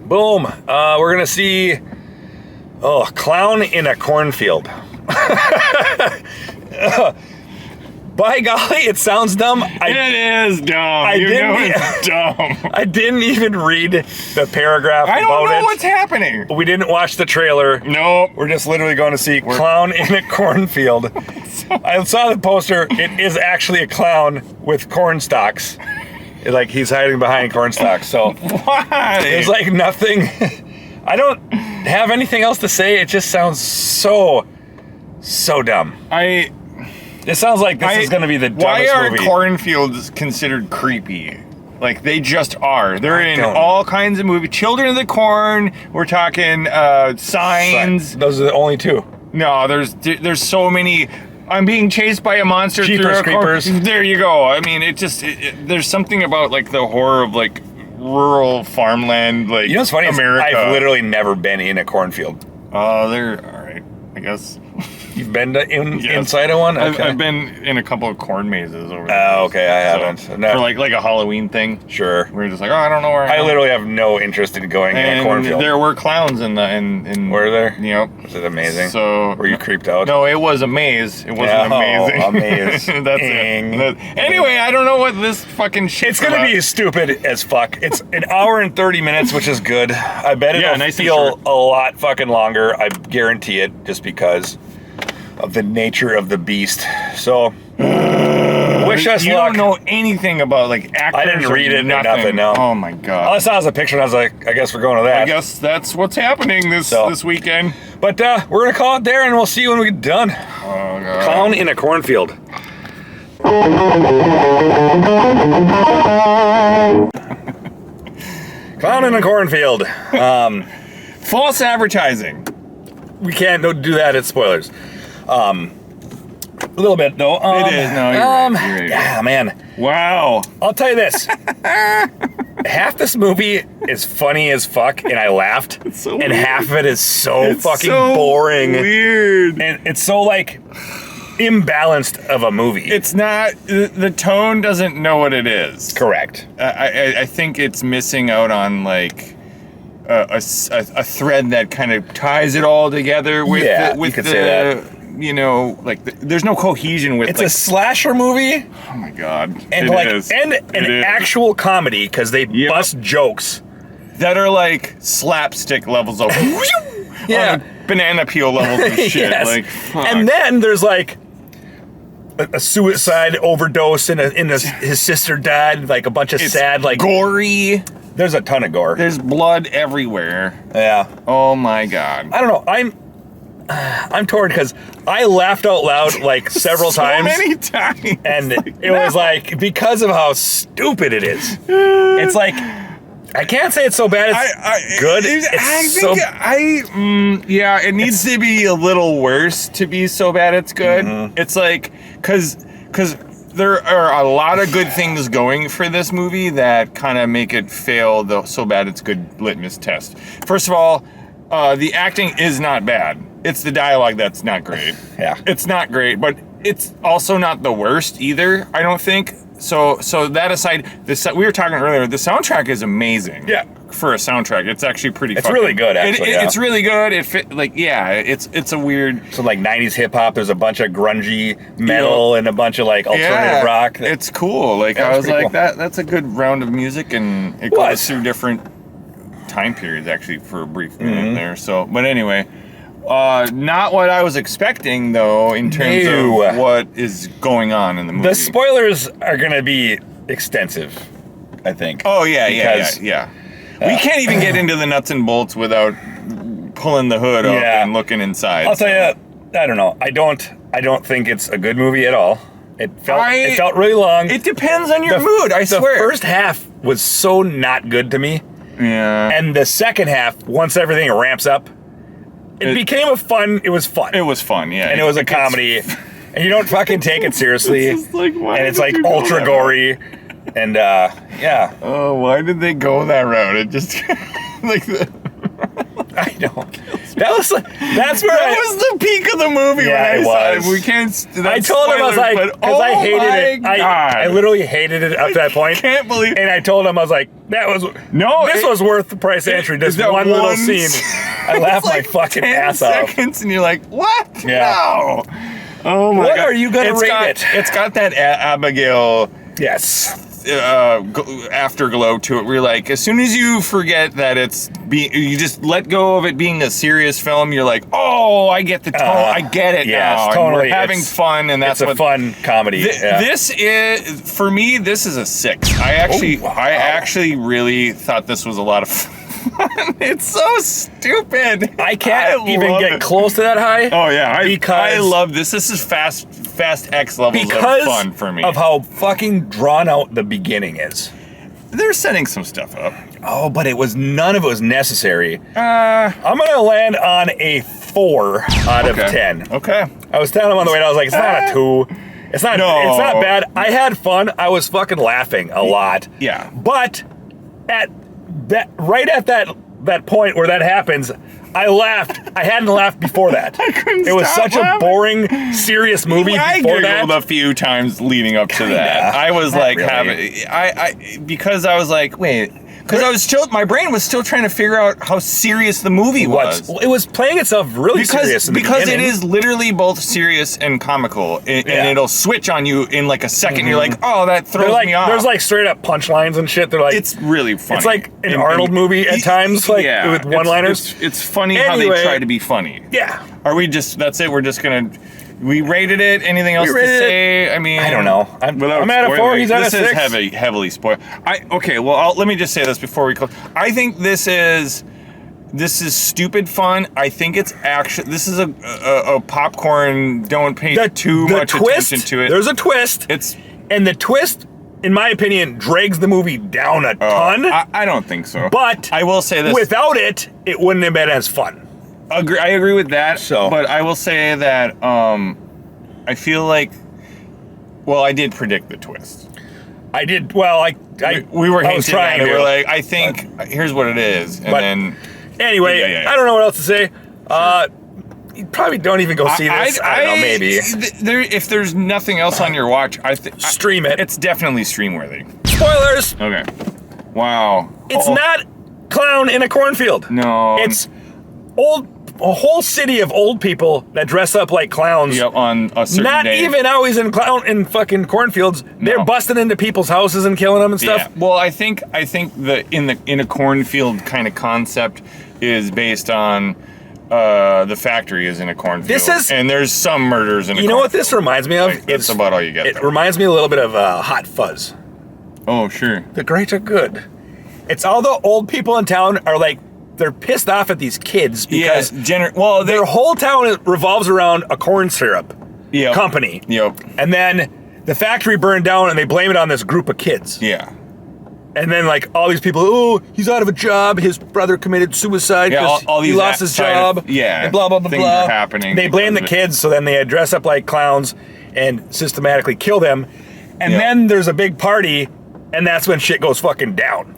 Boom. We're going to see, a clown in a cornfield. By golly, it sounds dumb. It is dumb. It's dumb. I didn't even read the paragraph about it. I don't know what's happening. We didn't watch the trailer. Nope. We're just literally going to see clown in a cornfield. I saw the poster. It is actually a clown with corn stalks. Like he's hiding behind corn stalks. So why? There's like nothing. I don't have anything else to say. It just sounds so dumb. It sounds like this is going to be the dumbest movie. Why are cornfields considered creepy? Like, they just are. They're in all kinds of movies. Children of the Corn, we're talking Signs. Those are the only two. No, there's so many. I'm being chased by a monster Jeepers through a Creepers. There you go. I mean, there's something about, like, the horror of, like, rural farmland, like, you know what's funny? America. I've literally never been in a cornfield. Oh, they're all right, I guess. You've been inside of one? Okay. I've been in a couple of corn mazes over there. Oh, okay, I haven't. No. For like a Halloween thing. Sure. We're just like, I don't know where I literally have no interest in going in a cornfield. There were clowns in Were there? Yep. Was it amazing? So were you creeped out? No, it was a maze. It wasn't amazing. A maze. That's it. Anyway, I don't know what this fucking shit. It's gonna be stupid as fuck. It's an hour and 30 minutes, which is good. I bet it'll feel a lot fucking longer. I guarantee it, just because of the nature of the beast. So, wish us luck. You don't know anything about, like, actors. I didn't read it, nothing, no. Oh my god. All I saw was a picture and I was like, I guess we're going to that. I guess that's what's happening this weekend. But we're going to call it there and we'll see you when we get done. Oh god. Clown in a cornfield. Clown in a cornfield. False advertising. We can't do that. It's spoilers. A little bit, though. It is. No, you're right. Yeah, man. Wow. I'll tell you this. Half this movie is funny as fuck, and I laughed. It's so and weird. half of it is so fucking so boring. Weird. And it's so, like, imbalanced of a movie. It's not. The tone doesn't know what it is. Correct. I think it's missing out on, like, a thread that kind of ties it all together with you could say that. You know, like there's no cohesion with. It's a slasher movie. Oh my god! And an actual comedy because they bust jokes that are like slapstick levels of banana peel levels of shit. Yes. Like, fuck. And then there's like a suicide overdose and his sister died. Like a bunch of sad, like gory. There's a ton of gore. There's blood everywhere. Yeah. Oh my god. I don't know. I'm torn because I laughed out loud like several times. So many times. And it was like, because of how stupid it is. It's like, I can't say it's so bad. It's good. It needs to be a little worse to be so bad it's good. Mm-hmm. It's like, because there are a lot of good things going for this movie that kind of make it fail the so bad it's good litmus test. First of all, the acting is not bad. It's the dialogue that's not great. Yeah. It's not great, but it's also not the worst either, I don't think. So that aside, we were talking earlier, the soundtrack is amazing. Yeah. For a soundtrack. It's actually pretty It's really good, actually. It's really good. It's a weird... So, like, 90s hip-hop, there's a bunch of grungy metal and a bunch of, like, alternative rock. It's cool. Like, I was like, cool. That's a good round of music, and it goes through different time periods, actually, for a brief minute there. So, but anyway... not what I was expecting, though, in terms of what is going on in the movie. The spoilers are going to be extensive, I think. Oh, yeah. We can't even get into the nuts and bolts without pulling the hood up and looking inside. I'll tell you, I don't know. I don't think it's a good movie at all. It felt really long. It depends on your mood, I swear. The first half was so not good to me. Yeah. And the second half, once everything ramps up, it was fun. It was fun, yeah. And it was a comedy. And you don't fucking take it seriously. It's like, and it's like ultra gory. And yeah. Oh, why did they go that route? It just like I don't. That's where that was the peak of the movie. Yeah, when it I was. Saw it. We can't. I told him I was like, because I hated it. I literally hated it up to that point. I can't believe. And I told him I was like, this was worth the price of entry. Just one little scene. I laughed my fucking ass off. Seconds, and you're like, what? Yeah. No. Oh my god. What are you gonna rate it? It's got that Abigail. Yes. Afterglow to it. We're like, as soon as you forget that you just let go of it being a serious film, you're like, oh, I get the tone. I get it now. Totally. And we're having fun, and that's a fun comedy. This is, for me, this is a 6. I actually really thought this was a lot of fun. It's so stupid. I can't even get close to that high. Oh yeah, because I love this. This is fast X levels of fun for me. Of how fucking drawn out the beginning is. They're setting some stuff up. Oh, but none of it was necessary. I'm gonna land on a 4 out of 10. Okay. I was telling him on the way, and I was like, it's not a 2. It's not bad. I had fun. I was fucking laughing a lot. Yeah. But right at that point where that happens, I laughed. I hadn't laughed before that. I couldn't It was stop such a laughing. boring, serious movie before that. I giggled a few times leading up to that. I was like, really. Because I was like, wait. Because my brain was still trying to figure out how serious the movie was. It was playing itself really serious in the because beginning. It is literally both serious and comical, and it'll switch on you in like a second. You're like, oh, that throws me off. There's like straight up punchlines and shit. They're like, it's really funny. It's like an Arnold movie at times, like with one-liners. It's funny how they try to be funny. Yeah. Are we just? That's it. We're just gonna. We rated it. Anything else to say? I mean, I don't know. I'm at a 4. He's at a 6. This is heavily spoiled. Okay. Well, let me just say this before we close. I think this is stupid fun. I think it's actually this is a popcorn. Don't pay too much attention to it. There's a twist. And the twist, in my opinion, drags the movie down a ton. I don't think so. But I will say this: without it, it wouldn't have been as fun. I agree with that. But I will say that I feel like, well, I did predict the twist. I did. Well, we were hinting trying at it. to. We're like, I think here's what it is, and then anyway, I don't know what else to say. You probably don't even go see this. I don't know, maybe. If there's nothing else on your watch, stream it. It's definitely stream worthy. Spoilers. Okay. Wow. It's not Clown in a Cornfield. No. It's a whole city of old people that dress up like clowns. Yep, on a certain Not day. even always in fucking cornfields. They're busting into people's houses and killing them and stuff. Yeah. Well, I think the in a cornfield kind of concept is based on the factory is in a cornfield. And there's some murders in a cornfield. You know what this reminds me of? That's about all you get. It reminds me a little bit of Hot Fuzz. Oh, sure. The great are good. It's all the old people in town are like, they're pissed off at these kids because their whole town revolves around a corn syrup company. Yep. And then the factory burned down and they blame it on this group of kids. Yeah. And then like all these people, oh, he's out of a job. His brother committed suicide because he lost his job. And blah, blah, blah, things blah. are happening. They blame the kids, so then they dress up like clowns and systematically kill them. And then there's a big party, and that's when shit goes fucking down.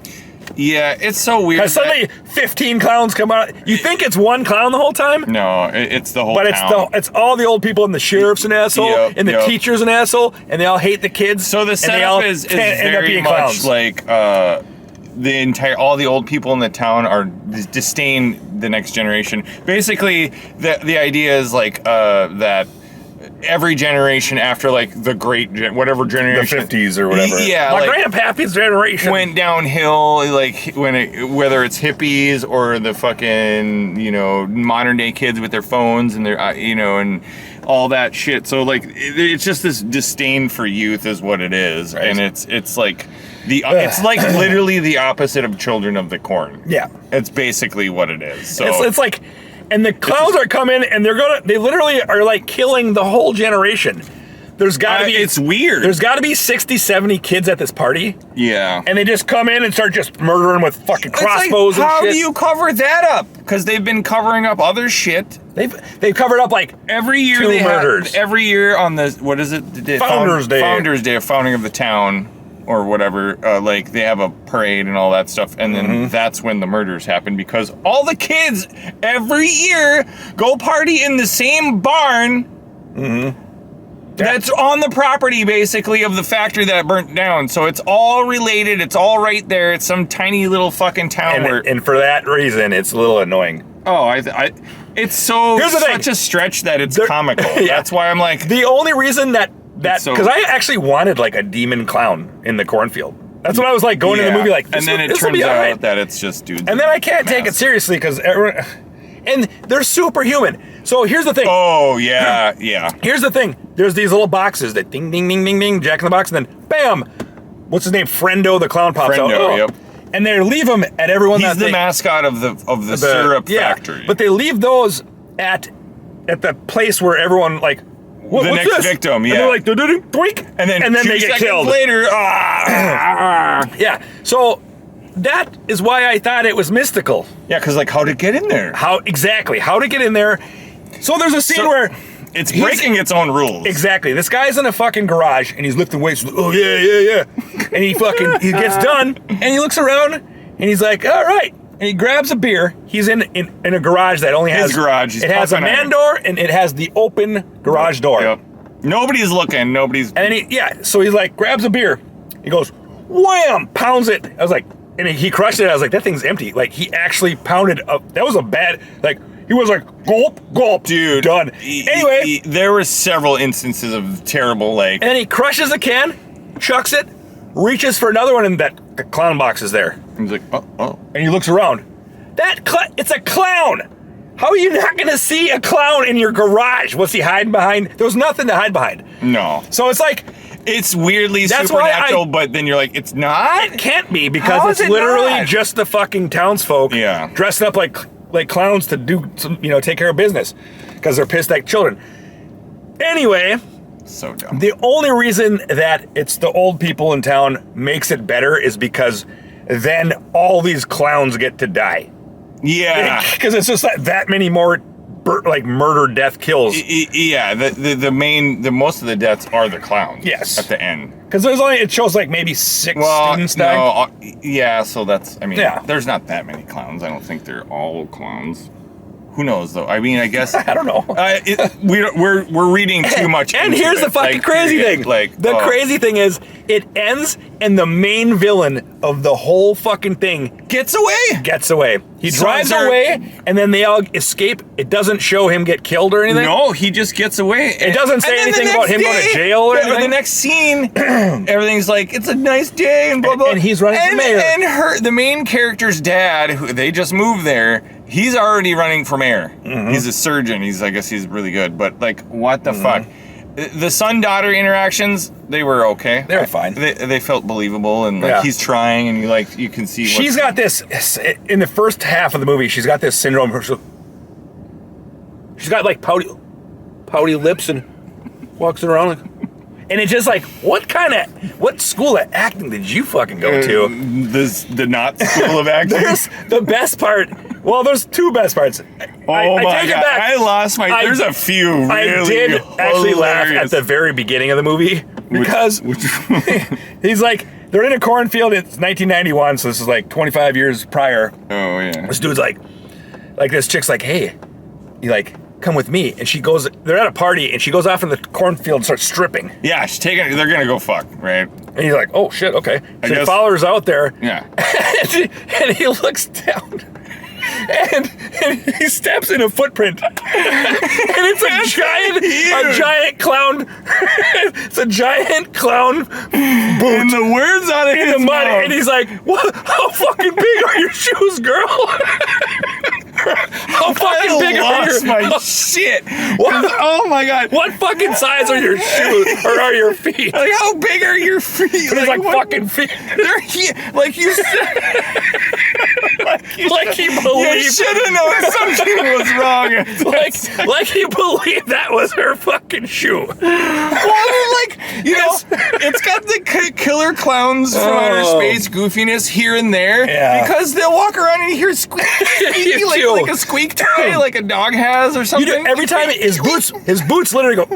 Yeah, it's so weird. Because suddenly 15 clowns come out. You think it's one clown the whole time? No, it's the whole town. But it's all the old people, and the sheriff's an asshole, and the teacher's an asshole, and they all hate the kids. So the setup is very much like all the old people in the town are disdain the next generation. Basically, the idea is like that every generation after like the great whatever generation, the 50s or whatever, my grandpappy's generation went downhill, like whether it's hippies or the fucking modern day kids with their phones and their and all that shit. So like it's just this disdain for youth is what it is, right. And it's like it's like literally the opposite of Children of the Corn. Yeah, it's basically what it is. So it's like. And the clowns are coming, and they literally are like killing the whole generation. There's gotta be, it's weird. There's gotta be 60, 70 kids at this party. Yeah. And they just come in and start just murdering with fucking crossbows and shit. How do you cover that up? Because they've been covering up other shit. They've covered up like every year 2 murders. Every year on the, what is it? Founders Day. Founders Day, of founding of the town. or whatever, like they have a parade and all that stuff, and then that's when the murders happen, because all the kids every year go party in the same barn that's on the property, basically, of the factory that burnt down. So it's all related. It's all right there. It's some tiny little fucking town. And for that reason, it's a little annoying. Oh, it's such a stretch that it's comical. Yeah. That's why I'm like... The only reason that because I actually wanted like a demon clown in the cornfield. That's what I was like going to the movie like. And then it turns out that it's just dudes. And then I can't take it seriously because everyone... And they're superhuman. So here's the thing. Oh, yeah, yeah. Here's the thing. There's these little boxes that ding, ding, ding, ding, ding, Jack in the Box, and then bam, what's his name? Friendo the clown pops out. Oh. Yep. And they leave him at everyone. He's the mascot of the syrup factory. But they leave those at the place where everyone like the next this? victim. Yeah. And they're like doink, and then they get killed later. Yeah. So that is why I thought it was mystical. Yeah, because like how to get in there? How to get in there? So there's a scene where it's breaking its own rules. Exactly. This guy's in a fucking garage and he's lifting weights. Oh yeah. And he gets done and he looks around and he's like, all right. And he grabs a beer. He's in a garage that only has his garage. It has a man door and it has the open garage door. Yep. Nobody's looking. And then so he's like grabs a beer. He goes wham, pounds it. I was like, and he crushed it. I was like, that thing's empty. Like he actually pounded up. That was a bad like. He was like, gulp, dude, done. Anyway, there were several instances of terrible, like... And then he crushes a can, chucks it, reaches for another one, and the clown box is there. He's like, oh. And he looks around. It's a clown! How are you not going to see a clown in your garage? What's he hiding behind? There was nothing to hide behind. No. So it's like... It's weirdly supernatural, but then you're like, it's not? It can't be, because it's literally just the fucking townsfolk dressed up like clowns to do some, take care of business because they're pissed at children. Anyway, so dumb. The only reason that it's the old people in town makes it better is because then all these clowns get to die. Yeah, because it's just that many more murder, death, kills. Yeah, the most of the deaths are the clowns. Yes, at the end. Because it shows like maybe 6 students die. Yeah, so that's, there's not that many clowns. I don't think they're all clowns. Who knows, though? I mean, I guess... I don't know. We're reading too much and into here's the fucking crazy thing. The crazy thing is, it ends and the main villain of the whole fucking thing... Gets away. He drives away, and then they all escape. It doesn't show him get killed or anything. No, he just gets away. It doesn't say anything about him going to jail or anything. The next scene, everything's like, it's a nice day, and blah, blah. And he's running for mayor. And the main character's dad, who they just moved there, he's already running for mayor. Mm-hmm. He's a surgeon. I guess he's really good. But, like, what the fuck? The son-daughter interactions, they were okay. They were fine. They felt believable, and he's trying, and you can see. She's got this in the first half of the movie. She's got this syndrome. She's got like pouty lips and walks around like, and it's just like, what school of acting did you fucking go to? The not school of acting. There's the best part. Well, there's 2 best parts. I take it back. I lost my... There's a few really I did actually laugh at the very beginning of the movie because he's like, they're in a cornfield. It's 1991, so this is like 25 years prior. Oh, yeah. This dude's like this chick's like, hey, you like, come with me. And she goes, they're at a party, and she goes off in the cornfield and starts stripping. Yeah, they're going to go fuck, right? And he's like, oh, shit, okay. So he follows her out there. Yeah. and he looks down. And he steps in a footprint, and it's a giant clown. It's a giant clown boot. And the words on it in the mud, and he's like, "What? How fucking big are your shoes, girl? How fucking big are your?" My shit. Oh my god! What fucking size are your shoes or are your feet? Like, how big are your feet? It's like fucking feet. They're like you said. Like he believed. You should have known something was wrong. like he believed that was her fucking shoe. Well, it's got the killer clowns from outer space goofiness here and there. Yeah. Because they'll walk around and you hear squeaky like do. Like a squeak toy, like a dog has or something? You do, every time his boots literally go,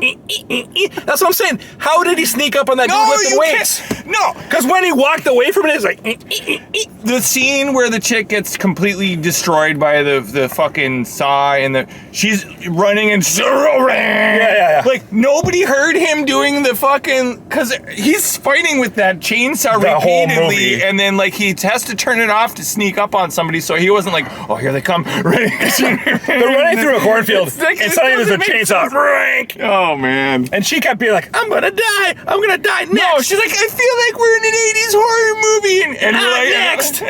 That's what I'm saying. How did he sneak up on that dude lifting weights? No. Because when he walked away from it, it's like, The scene where the chick gets completely destroyed by the fucking saw and she's running and yeah. Like, nobody heard him doing the fucking, because he's fighting with that chainsaw The whole repeatedly, movie. and then like he has to turn it off to sneak up on somebody, so he wasn't like, oh, here they come. they're running through a cornfield, like, and suddenly there's a chainsaw. Oh, man. And she kept being like, I'm gonna die next. No, she's like, I feel like we're in an 80s horror movie. And you're like, next.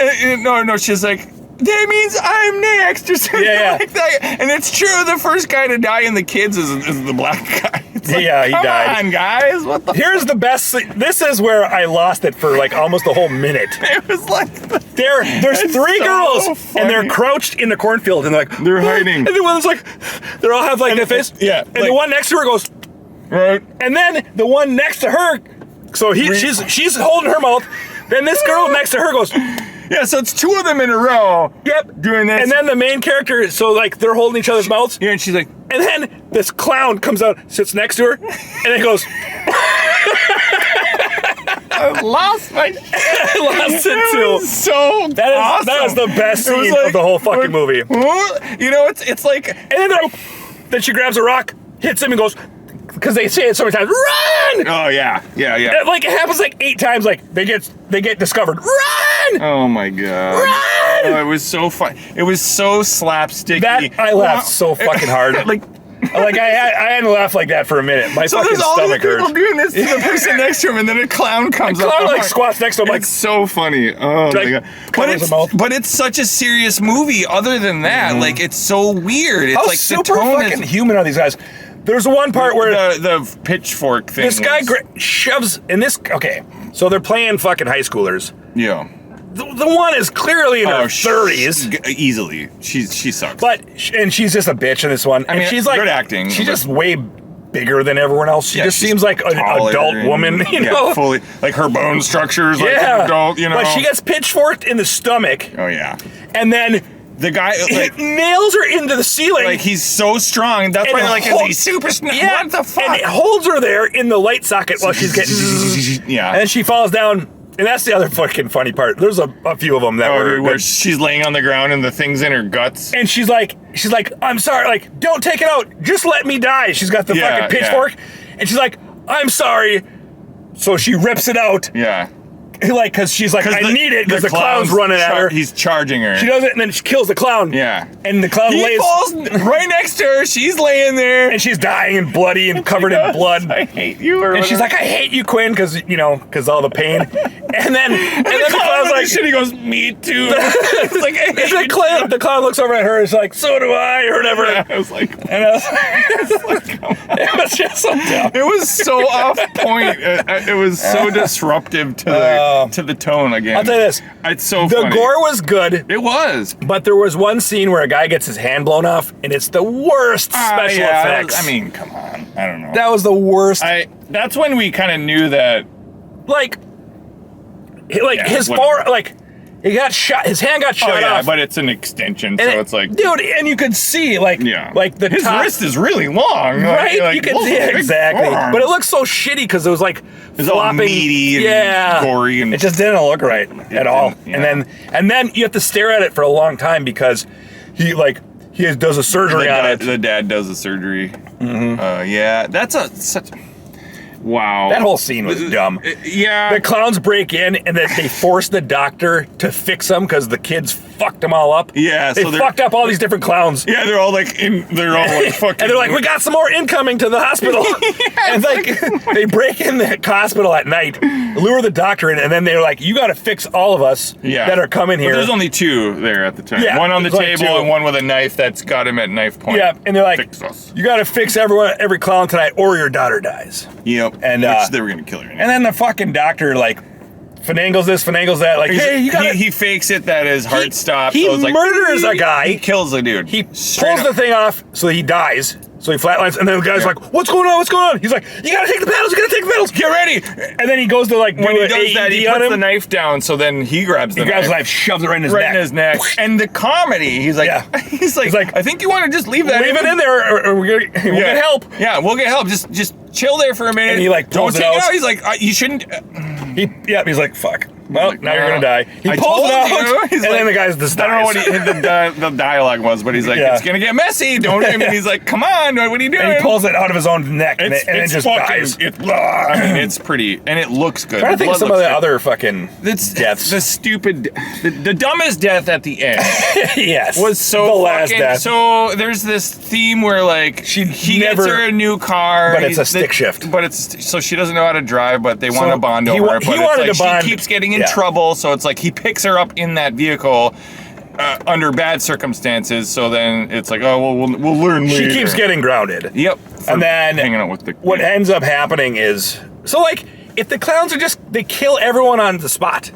No, she's like, that means I'm next, or something like that. And it's true, the first guy to die in the kids is the black guy. It's like, he died. Come on, guys, what the Here's the best this is where I lost it for like almost a whole minute. It was like... There's three girls, funny. and they're crouched in the cornfield, and They're hiding. And the one's like, they all have like their face. Yeah. And the one next to her goes, Right. and then the one next to her, so she's holding her mouth. Then this girl next to her goes, Yeah, so it's two of them in a row. Yep. Doing this. And then the main character, so like they're holding each other's mouths. Yeah, and she's like... And then this clown comes out, sits next to her, and it goes, I lost my... I lost it too. Was so awesome. That is the best scene of the whole fucking movie. You know, it's like... And then she grabs a rock, hits him, and goes, because they say it so many times, run! Oh, yeah. Like, it happens like 8 times, like, they get discovered, run! Oh, my God. Run! Oh, it was so fun. It was so slapsticky. That, I laughed so fucking hard. Like I had to laugh like that for a minute. My fucking stomach hurt. So there's all these people doing this to the person next to him, and then a clown comes up. A clown like squats next to him, like, it's so funny. Oh my God! But it's such a serious movie. Other than that, like, it's so weird. It's how like super the tone fucking human are these guys? There's one part where the pitchfork thing. This guy shoves in this. Okay, so they're playing fucking high schoolers. Yeah. The one is clearly in her 30s. Easily. She sucks. And she's just a bitch in this one. I mean, she's like, good acting. She's just way bigger than everyone else. She just seems like an adult woman, you know? Fully. Like her bone structures, like an adult, you know? But she gets pitchforked in the stomach. Oh, yeah. And then the guy like nails her into the ceiling. Like, he's so strong. That's why, like, he's super strong. Yeah. What the fuck? And it holds her there in the light socket while she's getting... Yeah. And then she falls down. And that's the other fucking funny part. There's a few of them that where she's laying on the ground and the thing's in her guts. And she's like, I'm sorry, like, don't take it out. Just let me die. She's got the fucking pitchfork. Yeah. And she's like, I'm sorry. So she rips it out. Yeah. Like, because she's like, I need it because the clown's running at her. He's charging her. She does it, and then she kills the clown. Yeah. And the clown falls right next to her. She's laying there. And she's dying and bloody and covered in blood. I hate you. And she's like, I hate you, Quinn, because all the pain. And then the clown's like, shit, he goes, me too. It's like, the clown looks over at her and is like, so do I, or whatever. Yeah, I was like, it was just so dumb. It was so off point. It was so disruptive to the tone again. I'll tell you this. It's so the funny. gore was good. It was. But there was one scene where a guy gets his hand blown off, and it's the worst special effects. I mean, come on. I don't know. That was the worst. That's when we kind of knew that. He got shot. His hand got shot off. But it's an extension, so it's like, dude, and you could see like the his wrist is really long, right? You can see exactly, but it looks so shitty because it was like it's all meaty and gory, and it just didn't look right at all. Yeah. And then you have to stare at it for a long time because he does a surgery on it. The dad does the surgery. Mm-hmm. That's such. Wow. That whole scene was dumb. Yeah. The clowns break in and then they force the doctor to fix them because the kids fucked them all up. Yeah. They fucked up all these different clowns. Yeah, they're all like fucking. And they're like, we got some more incoming to the hospital. And they break in the hospital at night, lure the doctor in, and then they're like, you got to fix all of us that are coming here. But there's only 2 there at the time. Yeah, one on the table and one with a knife that's got him at knife point. Yeah, and they're like, fix us. You got to fix every clown tonight or your daughter dies. Yep. And which they were gonna kill her. And then the fucking doctor finagles this, finagles that. Like, hey, you got. He fakes it that his heart stops. He so it's murders a guy. He kills a dude. He pulls the thing off, so he dies. So he flatlines, and then the guy's like, "What's going on? What's going on?" He's like, "You gotta take the pedals. You gotta take the pedals. Get ready." And then he goes to like when he does that, he puts the knife down. So then he grabs the knife, shoves it right in his neck. And the comedy, he's like, he's like, I think you want to just leave it in there, or we'll get help. Yeah, we'll get help. Just chill there for a minute. And he like don't take it out. He's like, you shouldn't. He's like, fuck. Well, like, now you're gonna die. He pulls it out, and then the guy's just dies. I don't know what the dialogue was, but he's like, it's gonna get messy. Don't. I mean, he's like, come on, what are you doing? And he pulls it out of his own neck, and it just dies. I mean, it's pretty, and it looks good. I'm trying to think of some of the other fucking deaths. The stupid, the dumbest death at the end. Yes, was so the last death. So there's this theme where like he gets her a new car, but it's a stick shift. But it's so she doesn't know how to drive, but they want to bond over it. But he wanted to bond. She keeps getting in trouble, so it's like he picks her up in that vehicle under bad circumstances. So then it's like, oh well, we'll learn later. She keeps getting grounded. Yep. And then hanging out with what ends up happening is like if the clowns are they kill everyone on the spot.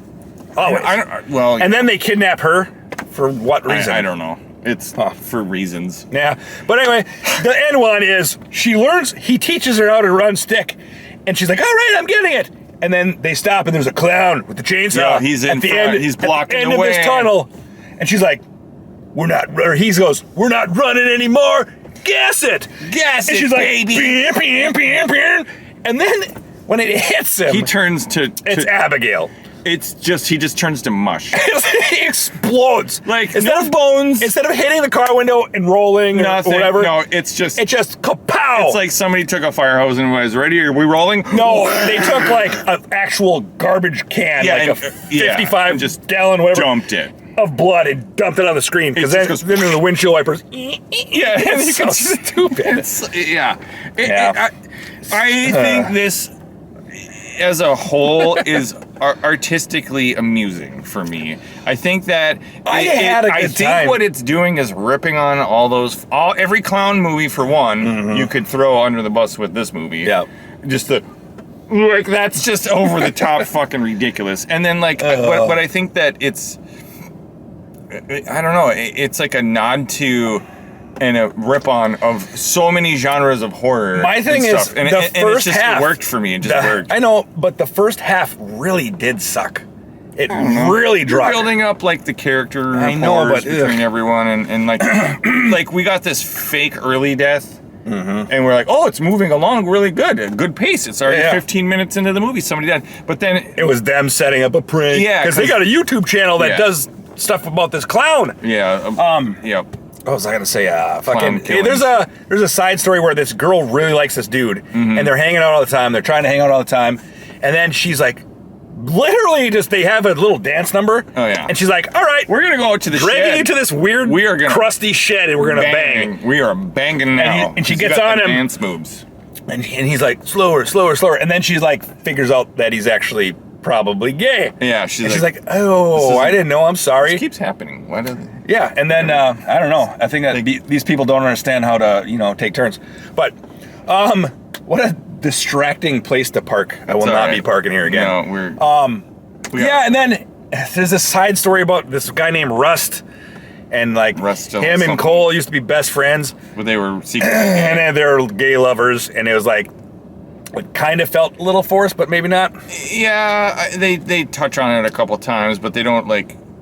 Always. And then they kidnap her for what reason? I don't know. It's for reasons. Yeah. But anyway, the end one is he teaches her how to run stick, and she's like, all right, I'm getting it. And then they stop, and there's a clown with the chainsaw. Yeah, he's in front. He's blocking the way. Of this tunnel. And she's like, we're not running anymore. Gas it. Gas and it, she's baby. Like, and then when it hits him, he turns to it's Abigail. It's just, he just turns to mush. He explodes. Like, no bones. Instead of hitting the car window and rolling or whatever. No, it's just kapow. It's like somebody took a fire hose and was ready. Are we rolling? No, they took like an actual garbage can, like a 55 just gallon, whatever. Dumped it. Of blood and dumped it on the screen. Because then the windshield wipers. Yeah, it's so stupid. I think this, as a whole, is artistically amusing for me. I think that I think what it's doing is ripping on every clown movie for one. You could throw under the bus with this movie. Yeah, just that's just over the top, fucking ridiculous. And then but I think that it's, I don't know. It's like a nod to and a rip-on of so many genres of horror. My thing is, the first half... It worked for me. It just worked. I know, but the first half really did suck. It really dropped. Building up, like, the character rapport between everyone, and like, like, we got this fake early death, and we're like, oh, it's moving along really good. A good pace. It's already 15 minutes into the movie. Somebody died. But then... It was them setting up a prank. Yeah. Because they got a YouTube channel that does stuff about this clown. Yeah. Yep. What was I gonna say? There's a side story where this girl really likes this dude, and they're hanging out all the time. They're trying to hang out all the time, and then she's like, literally, they have a little dance number. Oh yeah. And she's like, all right, we're gonna go to the dragging shed. You to this weird, crusty shed, and we're gonna bang. We are banging now. And she gets on him. Dance moves. And he's like, slower. And then she's like, figures out that he's actually probably gay. Yeah, she's like, oh, I didn't know. I'm sorry. This keeps happening. Why does? Yeah, and then I don't know. I think that these people don't understand how to take turns. But what a distracting place to park. I will not be parking here again. No, and then there's this side story about this guy named Rust. And like him and Cole used to be best friends. But they were secretly and they're gay lovers, and it was like, it kind of felt a little forced, but maybe not. Yeah, they touch on it a couple times, but they don't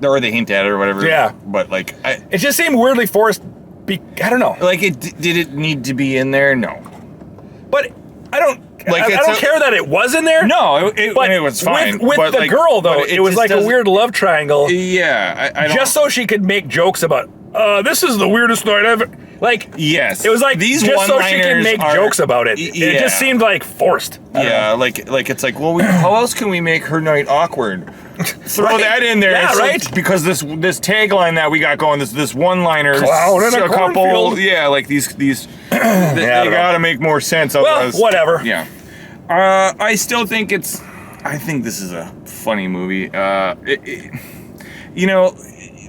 or they hint at it or whatever. Yeah, but it just seemed weirdly forced. I don't know. Like, did it need to be in there? No. But I don't. I don't care that it was in there. No, it was fine. With the girl though, it was like a weird love triangle. Yeah, I don't, just so she could make jokes about. This is the weirdest night ever. Like, yes, it was like these just so she can make jokes about it. Yeah. It just seemed like forced. Yeah, like it's like, well, how else can we make her night awkward? Throw that in there. Yeah, right. Because this tagline that we got going, this one-liner, clown in a couple, like these, they gotta make more sense. Well, whatever. Yeah. I still think I think this is a funny movie.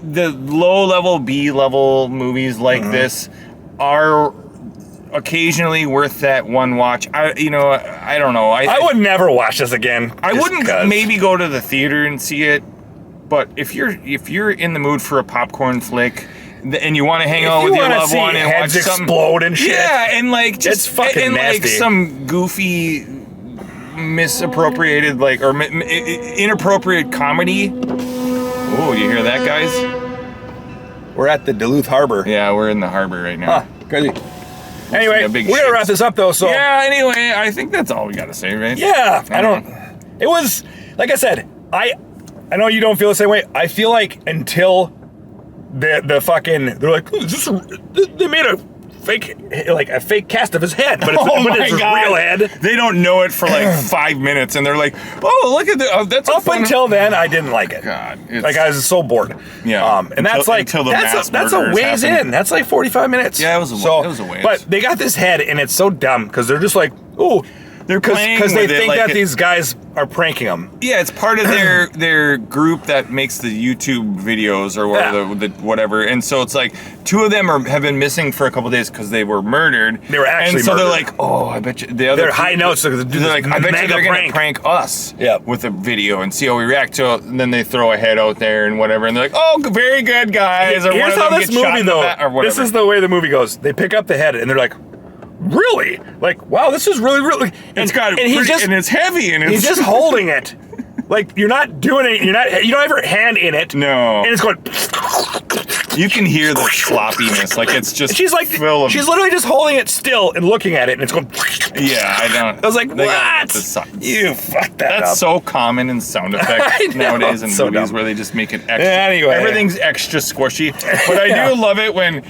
The low-level, B-level movies like this are occasionally worth that one watch. I don't know. I would never watch this again. I wouldn't maybe go to the theater and see it, but if you're in the mood for a popcorn flick and you want to hang out with your loved one and watch something explode and shit. Yeah, and like just it's fucking and nasty. Like some goofy, misappropriated or inappropriate comedy. Oh, you hear that, guys? We're at the Duluth Harbor. Yeah, we're in the harbor right now. Crazy. Anyway, we're gonna wrap this up though. So yeah. Anyway, I think that's all we gotta say, right? Yeah. I don't. It was like I said. I know you don't feel the same way. I feel like until the fucking they're like, they made a fake cast of his head, but it's his real head. They don't know it for like 5 minutes, and they're like, "Oh, look at that's." Up until then, I didn't like it. God, like I was so bored. Yeah, and that's a ways in. That's like 45 minutes. Yeah, it was a ways. But they got this head, and it's so dumb because they're just like, oh. They're playing because they think like that these guys are pranking them. Yeah, it's part of their group that makes the YouTube videos or whatever. And so it's like 2 of them have been missing for a couple of days because they were murdered. They were actually and so murdered. they're like, oh, I bet you the other. They're high notes. So they're like, I bet you they're gonna prank us with a video and see how we react to it. And then they throw a head out there and whatever, and they're like, oh, very good guys. Or here's how this movie though. This is the way the movie goes. They pick up the head and they're like, really? Like, wow, this is really. And it's heavy, and he's just holding it. Like, you're not doing it. You don't have your hand in it. No. And it's going. You can hear the sloppiness. Like, it's just. She's literally just holding it still and looking at it, and it's going. Yeah, I don't. I was like, what? You fucked that up. That's so common in sound effects nowadays in movies where they just make it extra. Anyway. Everything's extra squishy. But I do love it when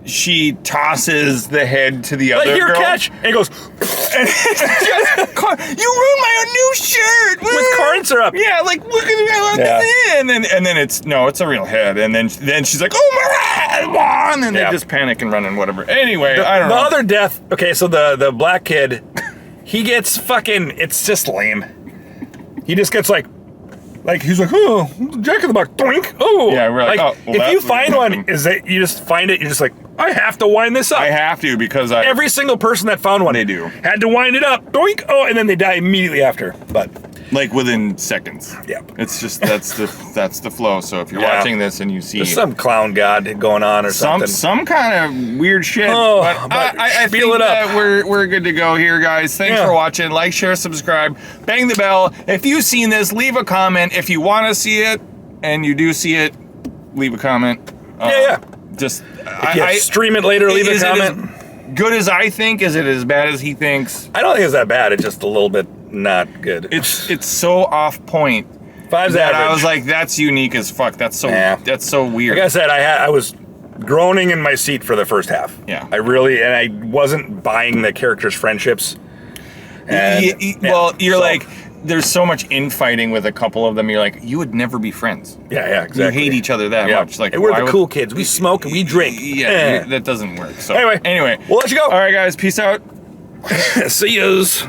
she tosses the head to the other girl. Catch, and he goes, you ruined my new shirt with corn syrup. Yeah, like look at this, and then it's a real head, and then she's like, oh my God, and then they just panic and run and whatever. Anyway, I don't know. The other death. Okay, so the black kid, he gets fucking. It's just lame. He just gets like he's like, oh, Jack in the Box, doink. Oh, yeah. We're like, oh, well, if you find one, is that you just find it? You're just like, I have to wind this up. I have to because every single person that found one, they do had to wind it up, doink. Oh, and then they die immediately after. But like within seconds. Yeah, it's just that's the flow. So if you're watching this and you see there's some clown god going on or something, some kind of weird shit. Oh, but I feel it up. We're good to go here, guys. Thanks for watching. Like, share, subscribe, bang the bell. If you've seen this, leave a comment. If you want to see it and you do see it, leave a comment. Just stream it later. Leave a comment. Good as I think, is it as bad as he thinks? I don't think it's that bad. It's just a little bit not good. It's so off point. 5's that average. I was like, that's unique as fuck. That's so weird. Like I said, I was groaning in my seat for the first half. Yeah, I wasn't buying the characters' friendships. And, you're like, there's so much infighting with a couple of them. You're like, you would never be friends. Yeah, exactly. You hate each other that much. Like, and we're the cool kids. We smoke and we drink. Yeah, that doesn't work. So anyway, we'll let you go. All right, guys, peace out. See yous.